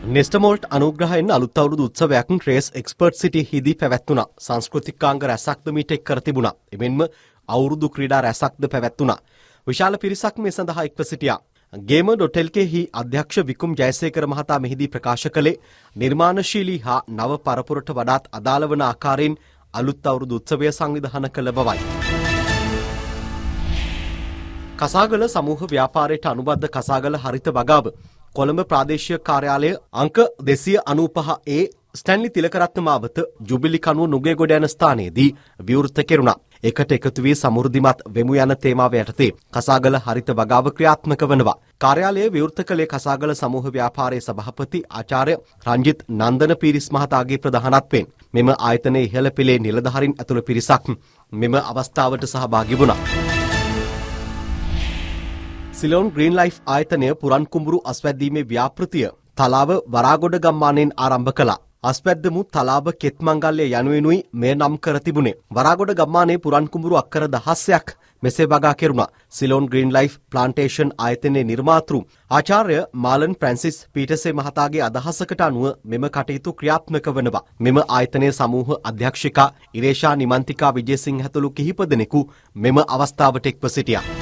නෙස්ටමෝල්ට් අනුග්‍රහයෙන් අලුත් අවුරුදු උත්සවයක් raise expert සිටි හිදී පැවැත්වුණා. සංස්කෘතිකාංග රැසක්ද මීට එක් කර තිබුණා. එමෙන්ම අවුරුදු ක්‍රීඩා රැසක්ද පැවැත්වුණා. විශාල පිරිසක් මේ සඳහා එක්ව සිටියා. gamer.lk හි අධ්‍යක්ෂ විකුම් ජයසේකර මහතා මෙහිදී ප්‍රකාශ කළේ නිර්මාණශීලී හා නව පරපුරට වඩාත් අදාළ වන ආකාරයෙන් අලුත් අවුරුදු උත්සවය සංවිධානය කළ බවයි. කසාගල සමූහ ව්‍යාපාරයට අනුබද්ධ කසාගල හරිත වගාව කොළඹ ප්‍රාදේශීය කාර්යාලය අංක 295A ස්ටැන්ලි තිලකරත්න මාවත ජුබිලි කනුව නුගේගොඩ යන ස්ථානයේදී විවෘත කෙරුණා. එකට එකතු වී සමෘද්ධිමත් වෙමු යන තේමාව යටතේ කසාගල හරිත වගාව ක්‍රියාත්මක වනවා. කාර්යාලය විවෘත කළේ කසාගල සමූහ ව්‍යාපාරයේ සභාපති ආචාර්ය රංජිත් නන්දන පීරිස් මහතාගේ ප්‍රධානත්වයෙන් මෙම ආයතනයේ ඉහළ පෙළේ නිලධාරීන් ඇතුළු පිරිසක් මෙම අවස්ථාවට සහභාගී වුණා. සිලෝන් ග්‍රීන් ලයිෆ් ආයතනය පුරන් කුඹුරු අස්වැද්දීමේ ව්‍යාපෘතිය තලාව වරාගොඩ ගම්මානයෙන් ආරම්භ කළා. අස්වැද්දමු තලාව කෙත්මංගල්‍ය යනුවෙනුයි මෙය නම් කර තිබුණේ. වරාගොඩ ගම්මානයේ පුරන් කුඹුරු අක්කර දහස්යක් මෙසේ වගා කෙරුණා. සිලෝන් ග්‍රීන් ලයිෆ් ප්ලාන්ටේෂන් ආයතනයේ නිර්මාතෘ ආචාර්ය මාලන් ෆ්‍රැන්සිස් පීටර්සේ මහතාගේ අදහසකට අනුව මෙම කටයුතු ක්‍රියාත්මක වනවා. මෙම ආයතනයේ සමූහ අධ්‍යක්ෂිකා ඉරේෂා නිමන්තිකා විජේසිංහ ඇතුළු කිහිප දෙනෙකු මෙම අවස්ථාවට එක්ව සිටියා.